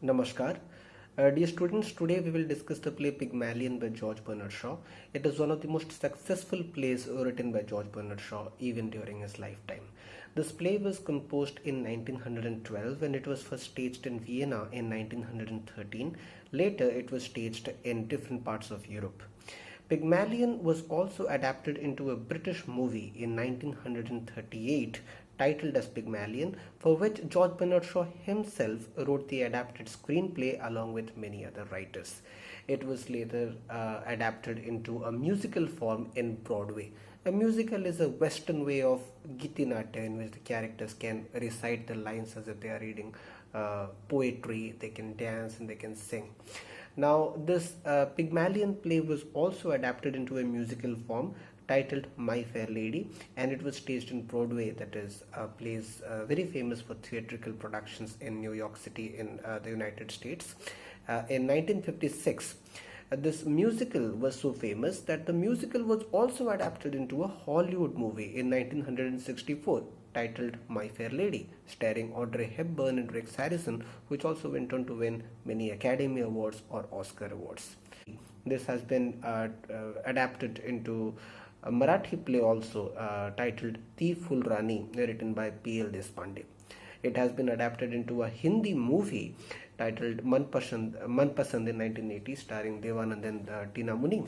Namaskar. Dear students, today we will discuss the play Pygmalion by George Bernard Shaw. It is one of the most successful plays written by George Bernard Shaw even during his lifetime. This play was composed in 1912 and it was first staged in Vienna in 1913. Later, it was staged in different parts of Europe. Pygmalion was also adapted into a British movie in 1938 titled as Pygmalion, for which George Bernard Shaw himself wrote the adapted screenplay along with many other writers. It was later adapted into a musical form in Broadway. A musical is a Western way of Giti Natya in which the characters can recite the lines as if they are reading poetry, they can dance and they can sing. Now, this Pygmalion play was also adapted into a musical form titled My Fair Lady, and it was staged in Broadway, that is, plays very famous for theatrical productions in New York City in the United States. In 1956, this musical was so famous that the musical was also adapted into a Hollywood movie in 1964 titled My Fair Lady, starring Audrey Hepburn and Rex Harrison, which also went on to win many Academy Awards or Oscar Awards. This has been adapted into a Marathi play also titled Tea Full Rani, written by P.L. Deshpande. It has been adapted into a Hindi movie titled Manpasand in 1980, starring Devanand and Tina Muni.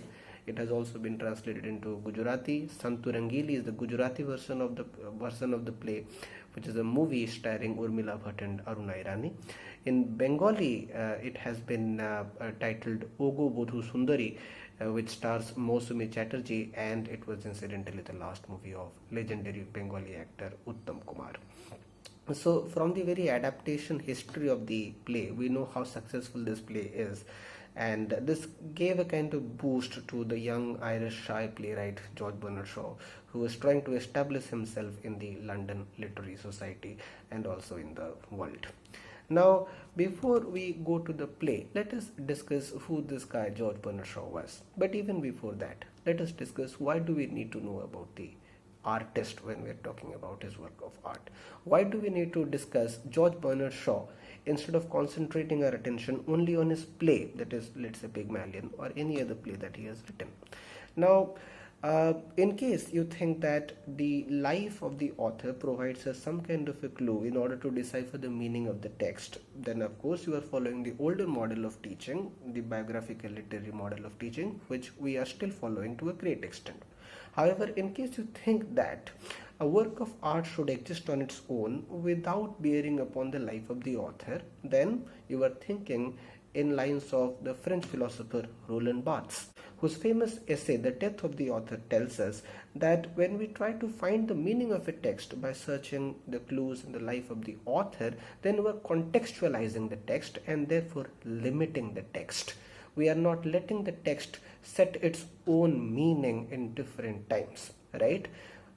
It has also been translated into Gujarati. Santu Rangili is the Gujarati version of the play, which is a movie starring Urmila Bhatt and Aruna Irani. In Bengali, it has been titled Ogo Bodhu Sundari, which stars Mosumi Chatterjee, and it was incidentally the last movie of legendary Bengali actor Uttam Kumar. So, from the very adaptation history of the play, we know how successful this play is, and this gave a kind of boost to the young Irish shy playwright George Bernard Shaw, who was trying to establish himself in the London Literary Society and also in the world. Now, before we go to the play, let us discuss who this guy George Bernard Shaw was. But even before that, let us discuss why do we need to know about the artist when we're talking about his work of art. Why do we need to discuss George Bernard Shaw instead of concentrating our attention only on his play, that is, let's say Pygmalion, or any other play that he has written? Now, in case you think that the life of the author provides us some kind of a clue in order to decipher the meaning of the text, then of course you are following the older model of teaching, the biographical literary model of teaching, which we are still following to a great extent. However, in case you think that a work of art should exist on its own without bearing upon the life of the author, then you are thinking in lines of the French philosopher Roland Barthes, whose famous essay The Death of the Author tells us that when we try to find the meaning of a text by searching the clues in the life of the author, then we are contextualizing the text and therefore limiting the text. We are not letting the text set its own meaning in different times, right?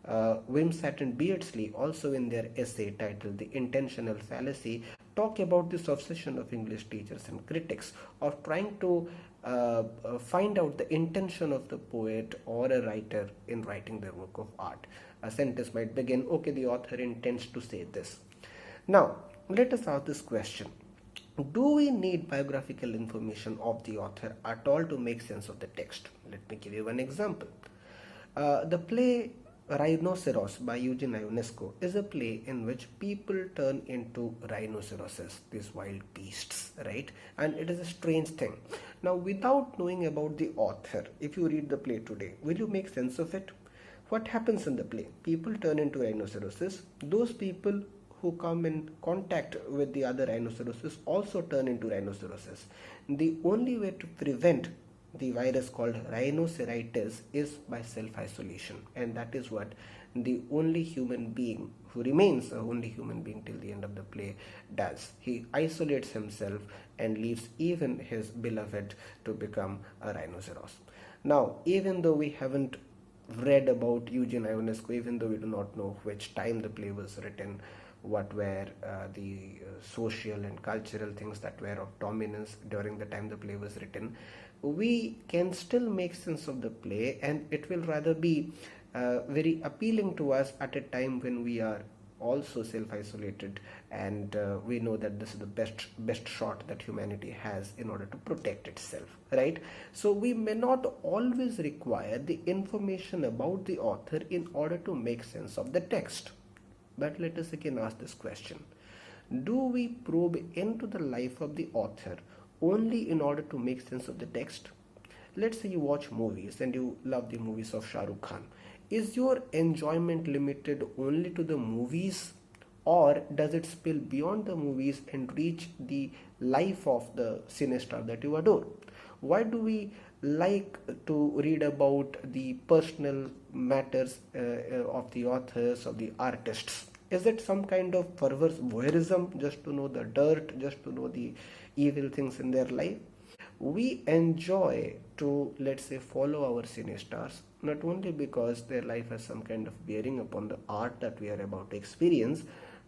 Wimsatt and Beardsley, also in their essay titled The Intentional Fallacy, talk about this obsession of English teachers and critics of trying to find out the intention of the poet or a writer in writing their work of art. A sentence might begin, okay, the author intends to say this. Now, let us ask this question. Do we need biographical information of the author at all to make sense of the text? Let me give you one example. The play Rhinoceros by Eugene Ionesco is a play in which people turn into rhinoceroses, these wild beasts, right? And it is a strange thing. Now, without knowing about the author, if you read the play today, will you make sense of it? What happens in the play? People turn into rhinoceroses. Those people who come in contact with the other rhinoceroses also turn into rhinoceroses. The only way to prevent the virus called rhinoceritis is by self-isolation, and that is what the only human being who remains a only human being till the end of the play does. He isolates himself and leaves even his beloved to become a rhinoceros. Now, even though we haven't read about Eugene Ionesco, even though we do not know which time the play was written, what were the social and cultural things that were of dominance during the time the play was written, we can still make sense of the play, and it will rather be very appealing to us at a time when we are also self-isolated, and we know that this is the best shot that humanity has in order to protect itself, right? So we may not always require the information about the author in order to make sense of the text. But let us again ask this question: do we probe into the life of the author only in order to make sense of the text? Let's say you watch movies and you love the movies of Shah Rukh Khan. Is your enjoyment limited only to the movies, or does it spill beyond the movies and reach the life of the cinestar that you adore? Why do we like to read about the personal matters of the authors, of the artists? Is it some kind of perverse voyeurism, just to know the dirt, just to know the evil things in their life? We enjoy to, let's say, follow our cinestars not only because their life has some kind of bearing upon the art that we are about to experience,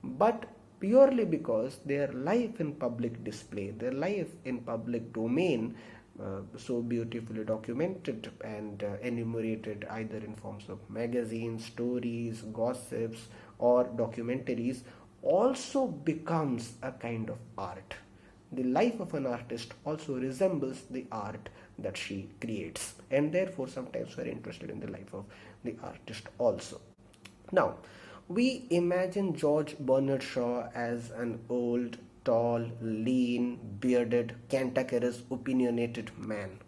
but purely because their life in public display, their life in public domain, so beautifully documented and enumerated either in forms of magazines, stories, gossips, or documentaries, also becomes a kind of art. The life of an artist also resembles the art that she creates, and therefore sometimes we are interested in the life of the artist also. Now, we imagine George Bernard Shaw as an old, tall, lean, bearded, cantankerous, opinionated man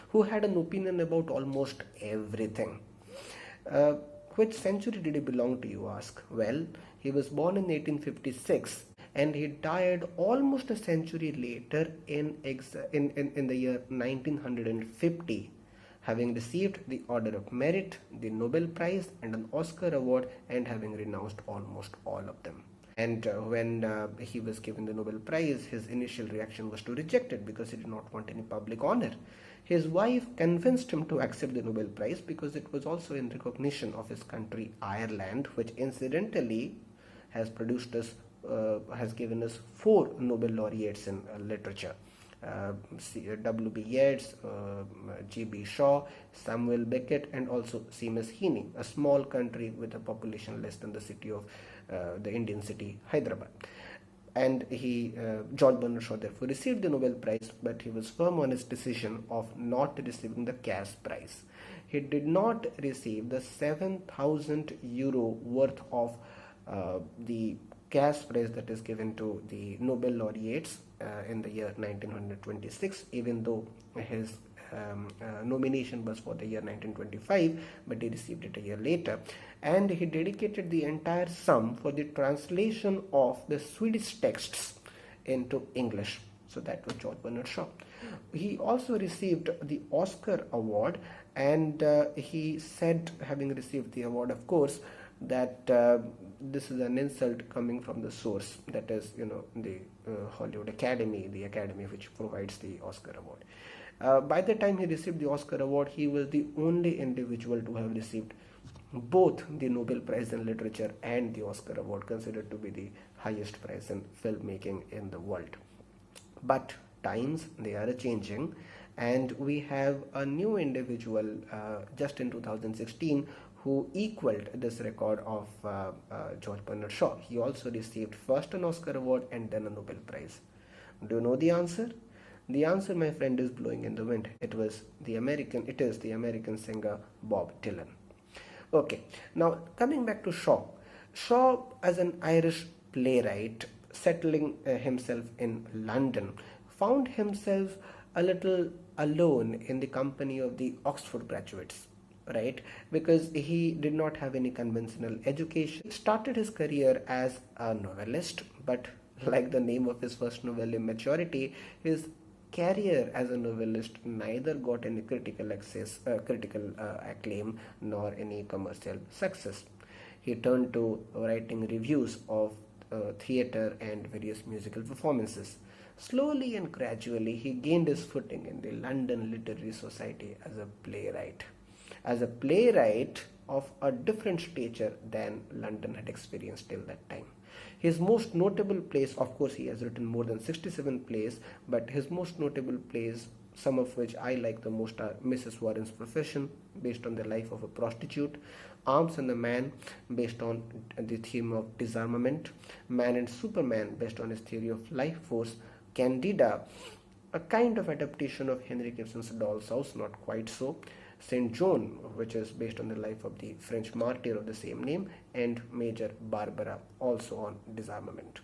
who had an opinion about almost everything. Uh, which century did he belong to, you ask? Well, he was born in 1856 and he died almost a century later in the year 1950, having received the Order of Merit, the Nobel Prize, and an Oscar award, and having renounced almost all of them. And when he was given the Nobel Prize, his initial reaction was to reject it because he did not want any public honor. His wife convinced him to accept the Nobel Prize because it was also in recognition of his country, Ireland, which incidentally has has given us 4 Nobel laureates in literature. W.B. Yeats, G.B. Shaw, Samuel Beckett, and also Seamus Heaney, a small country with a population less than the city of the Indian city Hyderabad. And George Bernard Shaw therefore received the Nobel Prize, but he was firm on his decision of not receiving the cash prize. He did not receive the €7,000 worth of the cash prize that is given to the Nobel laureates in the year 1926, even though his nomination was for the year 1925, but he received it a year later. And he dedicated the entire sum for the translation of the Swedish texts into English. So that was George Bernard Shaw. He also received the Oscar award, and he said, having received the award, of course, that this is an insult coming from the source, that is, the Hollywood Academy, the academy which provides the Oscar award. By the time he received the Oscar award, he was the only individual to have received both the Nobel Prize in Literature and the Oscar award, considered to be the highest prize in filmmaking in the world. But times, they are changing, and we have a new individual just in 2016 who equaled this record of George Bernard Shaw. He also received first an Oscar award and then a Nobel Prize. Do you know the answer? The answer, my friend, is blowing in the wind. It is the American singer Bob Dylan. Okay, now coming back to Shaw. Shaw, as an Irish playwright settling himself in London, found himself a little alone in the company of the Oxford graduates, right? Because he did not have any conventional education. He started his career as a novelist, but like the name of his first novel, Immaturity, his career as a novelist neither got any critical acclaim nor any commercial success. He turned to writing reviews of theatre and various musical performances. Slowly and gradually, he gained his footing in the London Literary Society as a playwright of a different stature than London had experienced till that time. His most notable plays, of course, he has written more than 67 plays, but his most notable plays some of which I like the most are Mrs. Warren's Profession, based on the life of a prostitute; Arms and the Man, based on the theme of disarmament; Man and Superman, based on his theory of life force; Candida, a kind of adaptation of Henry Gibson's Doll's House, not quite so; Saint John, which is based on the life of the French martyr of the same name; and Major Barbara, also on disarmament.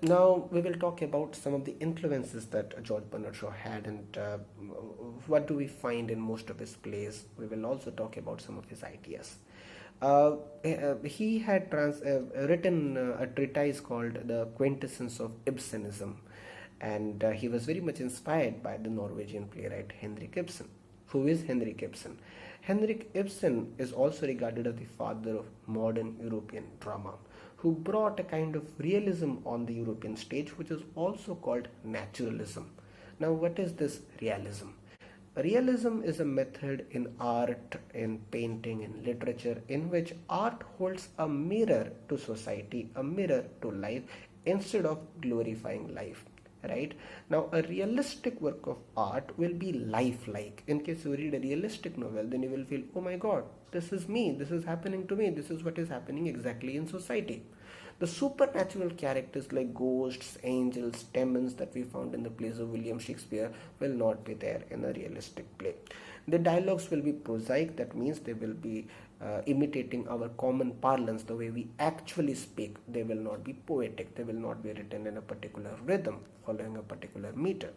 Now we will talk about some of the influences that George Bernard Shaw had, and what do we find in most of his plays. We will also talk about some of his ideas. He had written a treatise called The Quintessence of Ibsenism, and he was very much inspired by the Norwegian playwright Henrik Ibsen. Who is Henrik Ibsen? Henrik Ibsen is also regarded as the father of modern European drama, who brought a kind of realism on the European stage, which is also called naturalism. Now, what is this realism? Realism is a method in art, in painting, in literature, in which art holds a mirror to society, a mirror to life, instead of glorifying life. Right? Now, a realistic work of art will be lifelike. In case you read a realistic novel, then you will feel, oh my god, this is me, this is happening to me, this is what is happening exactly in society. The supernatural characters like ghosts, angels, demons that we found in the plays of William Shakespeare will not be there in a realistic play. The dialogues will be prosaic, that means they will be imitating our common parlance, the way we actually speak. They will not be poetic, they will not be written in a particular rhythm, following a particular meter.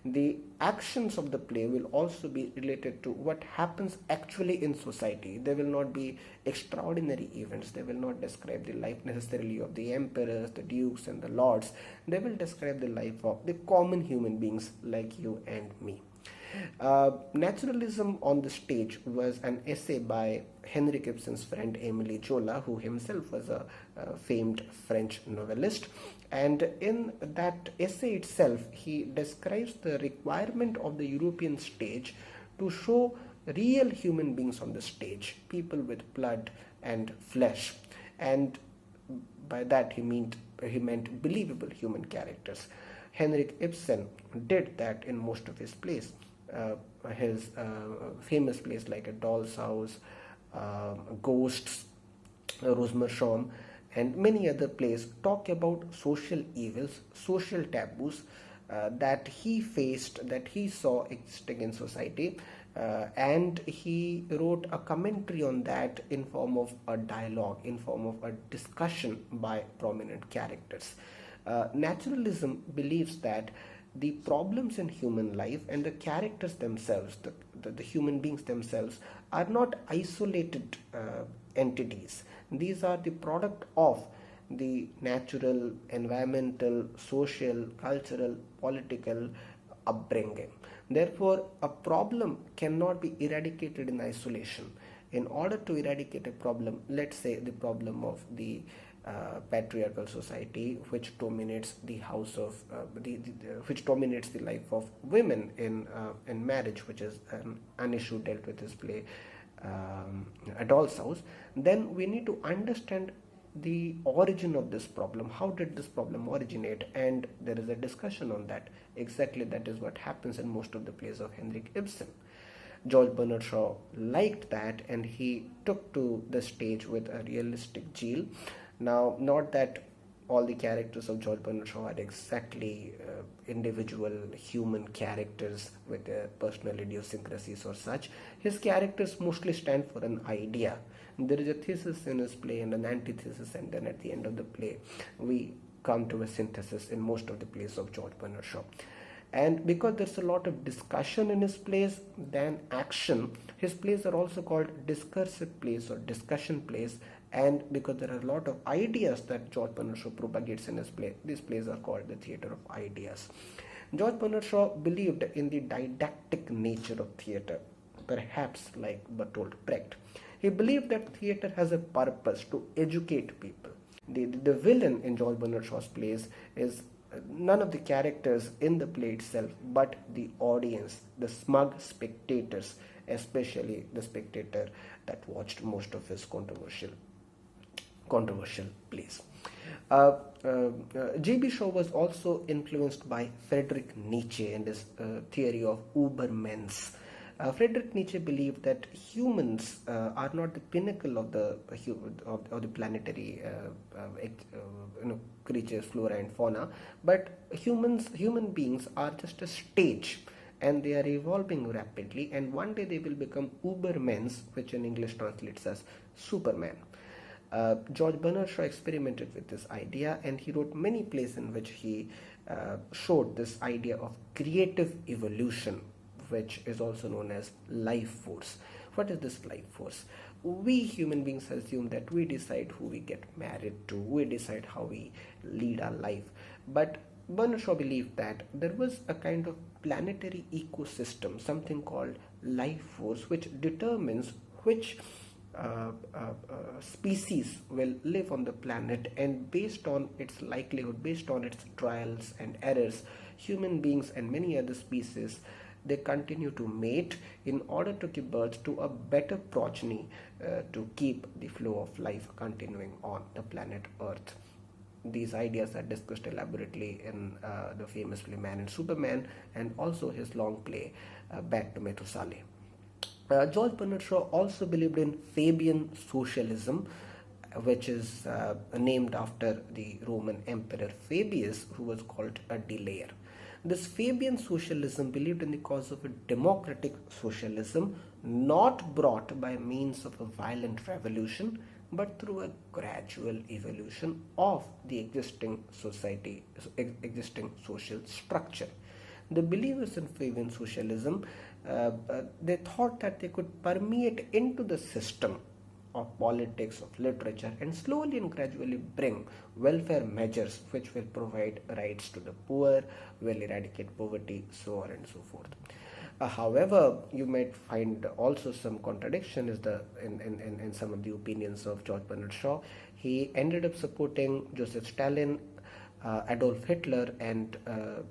The actions of the play will also be related to what happens actually in society. They will not be extraordinary events. They will not describe the life necessarily of the emperors, the dukes, and the lords. They will describe the life of the common human beings like you and me. Naturalism on the stage was an essay by Henrik Ibsen's friend Émile Zola, who himself was a famed French novelist. And in that essay itself, he describes the requirement of the European stage to show real human beings on the stage, people with blood and flesh. And by that he meant believable human characters. Henrik Ibsen did that in most of his plays. His famous plays like A Doll's House, Ghosts, Rosmersholm, and many other plays talk about social evils, social taboos that he faced, that he saw existing in society, and he wrote a commentary on that in form of a dialogue, in form of a discussion by prominent characters. Naturalism believes that the problems in human life and the characters themselves, the human beings themselves, are not isolated entities. These are the product of the natural, environmental, social, cultural, political upbringing. Therefore, a problem cannot be eradicated in isolation. In order to eradicate a problem, let's say the problem of the patriarchal society, which dominates the house of which dominates the life of women in marriage, which is an issue dealt with this play, A Doll's House, then we need to understand the origin of this problem. How did this problem originate? And there is a discussion on that. Exactly, that is what happens in most of the plays of Henrik Ibsen. George Bernard Shaw liked that, and he took to the stage with a realistic zeal. Now, not that all the characters of George Bernard Shaw are exactly individual human characters with their personal idiosyncrasies or such. His characters mostly stand for an idea. There is a thesis in his play and an antithesis, and then at the end of the play, we come to a synthesis in most of the plays of George Bernard Shaw. And because there's a lot of discussion in his plays than action, his plays are also called discursive plays or discussion plays. And because there are a lot of ideas that George Bernard Shaw propagates in his play, these plays are called the theatre of ideas. George Bernard Shaw believed in the didactic nature of theatre, perhaps like Bertolt Brecht. He believed that theatre has a purpose to educate people. The villain in George Bernard Shaw's plays is none of the characters in the play itself, but the audience, the smug spectators, especially the spectator that watched most of his controversial plays. J.B. Shaw was also influenced by Friedrich Nietzsche and his theory of Übermensch. Friedrich Nietzsche believed that humans are not the pinnacle of the planetary creatures, flora and fauna, but human beings are just a stage, and they are evolving rapidly, and one day they will become Ubermensch, which in English translates as Superman. George Bernard Shaw experimented with this idea, and he wrote many plays in which he showed this idea of creative evolution, which is also known as life force. What is this life force? We human beings assume that we decide who we get married to, we decide how we lead our life. But Bernard Shaw believed that there was a kind of planetary ecosystem, something called life force, which determines which species will live on the planet, and based on its likelihood, based on its trials and errors, human beings and many other species, they continue to mate in order to give birth to a better progeny to keep the flow of life continuing on the planet Earth. These ideas are discussed elaborately in the famous play Man and Superman, and also his long play Back to Methuselah. George Bernard Shaw also believed in Fabian socialism, which is named after the Roman Emperor Fabius, who was called a delayer. This Fabian socialism believed in the cause of a democratic socialism, not brought by means of a violent revolution, but through a gradual evolution of the existing society, existing social structure. The believers in Fabian socialism, they thought that they could permeate into the system of politics, of literature, and slowly and gradually bring welfare measures which will provide rights to the poor, will eradicate poverty, so on and so forth. However, you might find also some contradiction in some of the opinions of George Bernard Shaw. He ended up supporting Joseph Stalin, Adolf Hitler, and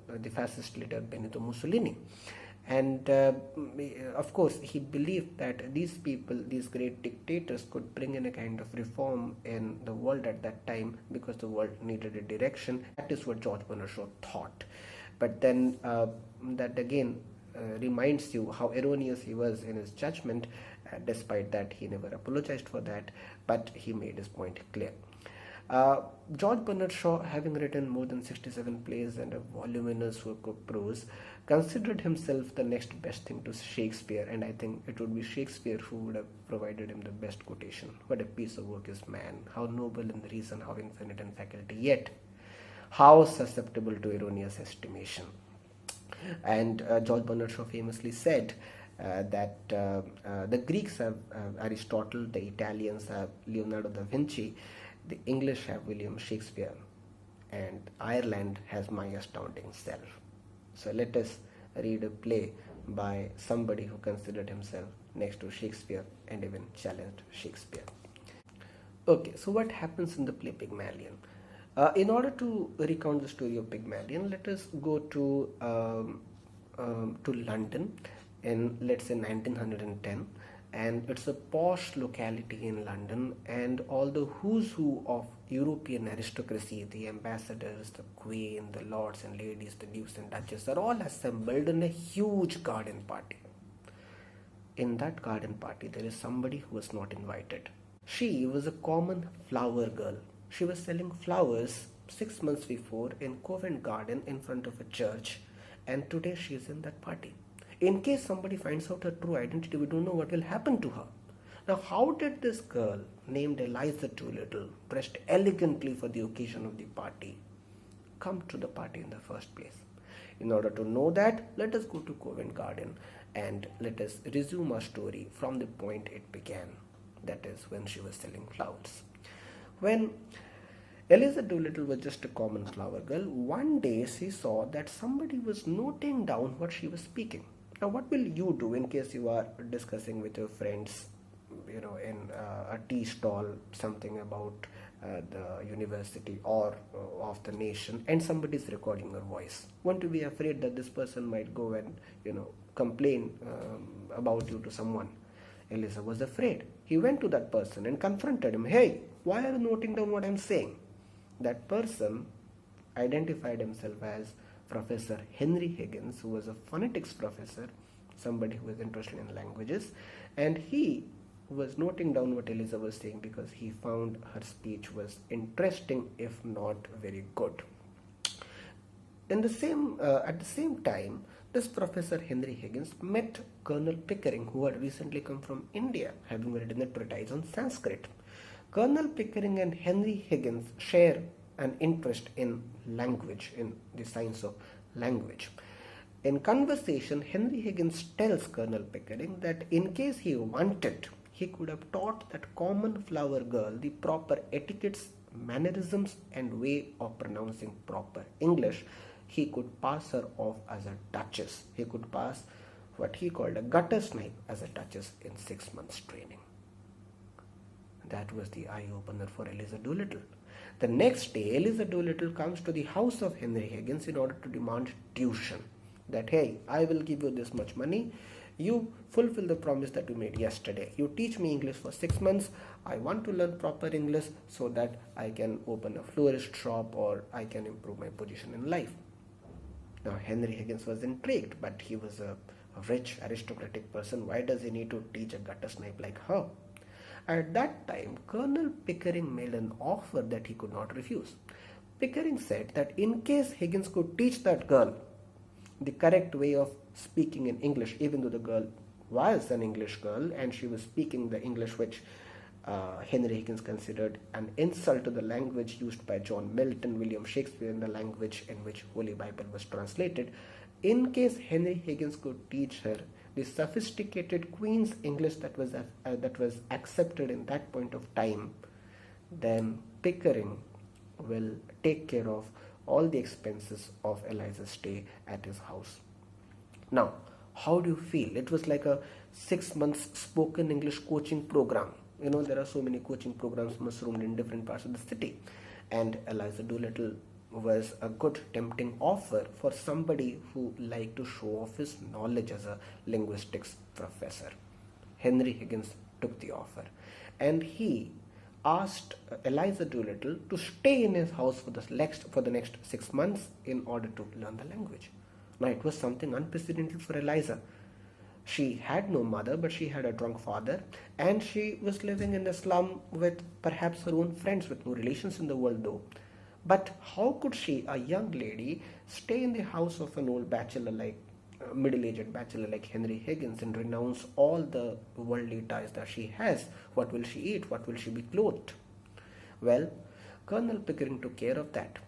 the fascist leader Benito Mussolini. And of course, he believed that these people, these great dictators, could bring in a kind of reform in the world at that time, because the world needed a direction. That is what George Bernard Shaw thought. But then that again reminds you how erroneous he was in his judgment. Despite that, he never apologized for that, but he made his point clear. George Bernard Shaw, having written more than 67 plays and a voluminous work of prose, considered himself the next best thing to Shakespeare, and I think it would be Shakespeare who would have provided him the best quotation. What a piece of work is man, how noble in reason, how infinite in faculty, yet how susceptible to erroneous estimation. And George Bernard Shaw famously said that the Greeks have Aristotle, the Italians have Leonardo da Vinci, the English have William Shakespeare, and Ireland has my astounding self. So let us read a play by somebody who considered himself next to Shakespeare and even challenged Shakespeare. Okay, so what happens in the play Pygmalion? In order to recount the story of Pygmalion, let us go to London in, let's say, 1910. And it's a posh locality in London, and all the who's who of European aristocracy, the ambassadors, the queen, the lords and ladies, the dukes and duchesses, are all assembled in a huge garden party. In that garden party, there is somebody who was not invited. She was a common flower girl. She was selling flowers 6 months before in Covent Garden in front of a church, and today she is in that party. In case somebody finds out her true identity, we don't know what will happen to her. Now, how did this girl named Eliza Doolittle, dressed elegantly for the occasion of the party, come to the party in the first place? In order to know that, let us go to Covent Garden and let us resume our story from the point it began. That is, when she was selling flowers. When Eliza Doolittle was just a common flower girl, one day she saw that somebody was noting down what she was speaking. Now, what will you do in case you are discussing with your friends, in a tea stall, something about the university or of the nation, and somebody is recording your voice? Won't you be afraid that this person might go and, complain about you to someone? Eliza was afraid. He went to that person and confronted him. Hey, why are you noting down what I'm saying? That person identified himself as Professor Henry Higgins, who was a phonetics professor, somebody who was interested in languages, and he was noting down what Eliza was saying because he found her speech was interesting, if not very good. At the same time, this Professor Henry Higgins met Colonel Pickering, who had recently come from India, having written a treatise on Sanskrit. Colonel Pickering and Henry Higgins share an interest in language, in the science of language. In conversation, Henry Higgins tells Colonel Pickering that in case he wanted, he could have taught that common flower girl the proper etiquettes, mannerisms, and way of pronouncing proper English. He could pass her off as a duchess. He could pass what he called a gutter snipe as a duchess in 6 months' training. That was the eye-opener for Eliza Doolittle. The next day, Eliza Doolittle comes to the house of Henry Higgins in order to demand tuition. That, hey, I will give you this much money. You fulfill the promise that you made yesterday. You teach me English for 6 months. I want to learn proper English so that I can open a florist shop or I can improve my position in life. Now, Henry Higgins was intrigued, but he was a rich aristocratic person. Why does he need to teach a gutter snipe like her? At that time, Colonel Pickering made an offer that he could not refuse. Pickering said that in case Higgins could teach that girl the correct way of speaking in English, even though the girl was an English girl and she was speaking the English which Henry Higgins considered an insult to the language used by John Milton, William Shakespeare, and the language in which Holy Bible was translated. In case Henry Higgins could teach her the sophisticated Queen's English that was accepted in that point of time, then Pickering will take care of all the expenses of Eliza's stay at his house. Now, how do you feel? It was like a 6 months spoken English coaching program. There are so many coaching programs mushroomed in different parts of the city. And Eliza Doolittle was a good tempting offer for somebody who liked to show off his knowledge as a linguistics professor. Henry Higgins took the offer and he asked Eliza Doolittle to stay in his house for the next 6 months in order to learn the language. Now, it was something unprecedented for Eliza. She had no mother, but she had a drunk father, and she was living in the slum with perhaps her own friends, with no relations in the world though. But how could she, a young lady, stay in the house of an old middle-aged bachelor like Henry Higgins and renounce all the worldly ties that she has? What will she eat? What will she be clothed? Well, Colonel Pickering took care of that,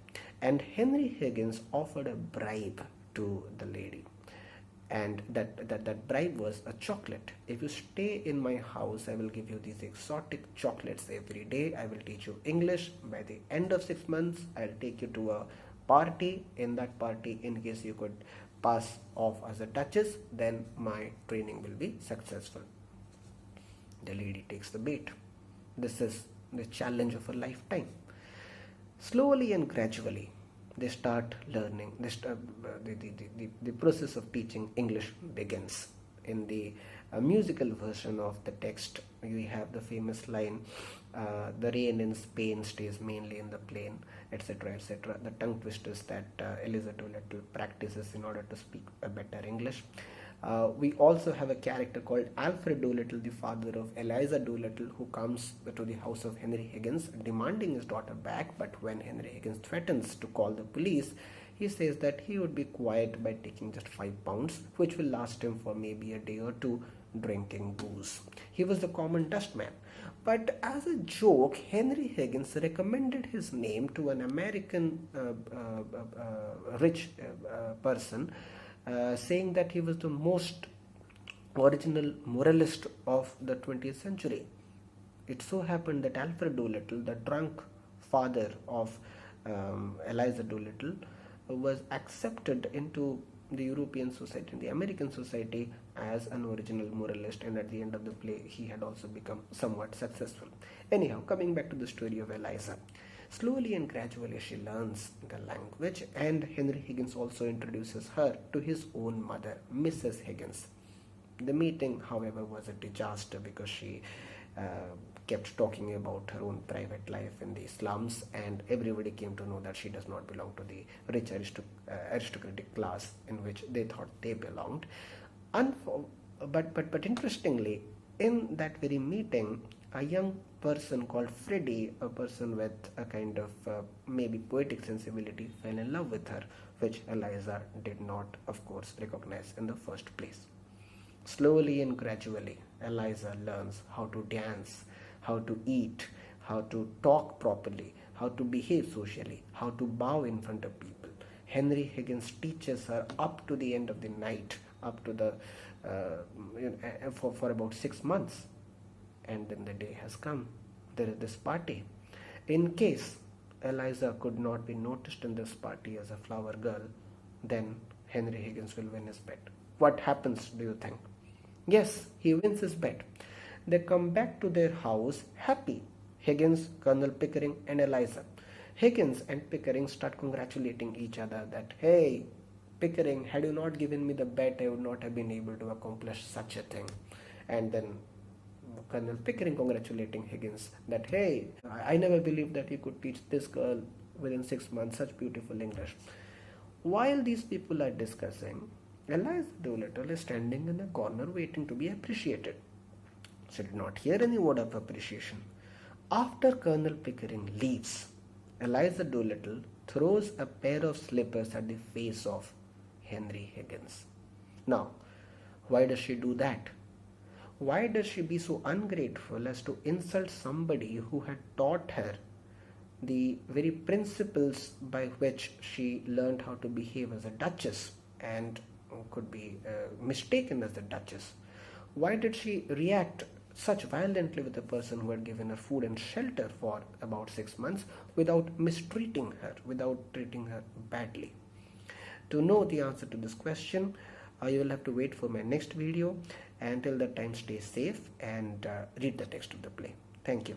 and Henry Higgins offered a bribe to the lady. And that bribe was a chocolate. If you stay in my house, I will give you these exotic chocolates every day. I will teach you English. By the end of 6 months, I'll take you to a party. In that party, in case you could pass off as a duchess, then my training will be successful. The lady takes the bait. This is the challenge of a lifetime. Slowly and gradually, they start learning. The process of teaching English begins. In the musical version of the text, we have the famous line, the rain in Spain stays mainly in the plain, etc., etc. The tongue twisters that Eliza Doolittle practices in order to speak a better English. We also have a character called Alfred Doolittle, the father of Eliza Doolittle, who comes to the house of Henry Higgins demanding his daughter back. But when Henry Higgins threatens to call the police, he says that he would be quiet by taking just £5, which will last him for maybe a day or two drinking booze. He was the common dustman. But as a joke, Henry Higgins recommended his name to an American rich person, saying that he was the most original moralist of the 20th century. It so happened that Alfred Doolittle, the drunk father of Eliza Doolittle, was accepted into the European society, the American society, as an original moralist, and at the end of the play he had also become somewhat successful. Anyhow, coming back to the story of Eliza. Slowly and gradually she learns the language, and Henry Higgins also introduces her to his own mother, Mrs. Higgins. The meeting, however, was a disaster because she kept talking about her own private life in the slums, and everybody came to know that she does not belong to the rich aristocratic class in which they thought they belonged. But interestingly, in that very meeting, a young person called Freddie, a person with a kind of maybe poetic sensibility, fell in love with her, which Eliza did not, of course, recognize in the first place. Slowly and gradually, Eliza learns how to dance, how to eat, how to talk properly, how to behave socially, how to bow in front of people. Henry Higgins teaches her up to the end of the night, up to the for about 6 months. And then the day has come. There is this party. In case Eliza could not be noticed in this party as a flower girl, then Henry Higgins will win his bet. What happens, do you think? Yes, he wins his bet. They come back to their house happy. Higgins, Colonel Pickering, and Eliza. Higgins and Pickering start congratulating each other that, hey, Pickering, had you not given me the bet, I would not have been able to accomplish such a thing. And then Colonel Pickering congratulating Higgins that, hey, I never believed that you could teach this girl within 6 months such beautiful English. While these people are discussing, Eliza Doolittle is standing in a corner waiting to be appreciated. She did not hear any word of appreciation. After Colonel Pickering leaves, Eliza Doolittle throws a pair of slippers at the face of Henry Higgins. Now, why does she do that? Why does she be so ungrateful as to insult somebody who had taught her the very principles by which she learned how to behave as a duchess and could be mistaken as a duchess? Why did she react such violently with a person who had given her food and shelter for about 6 months without mistreating her, without treating her badly? To know the answer to this question, you will have to wait for my next video. Until that time, stay safe and read the text of the play. Thank you.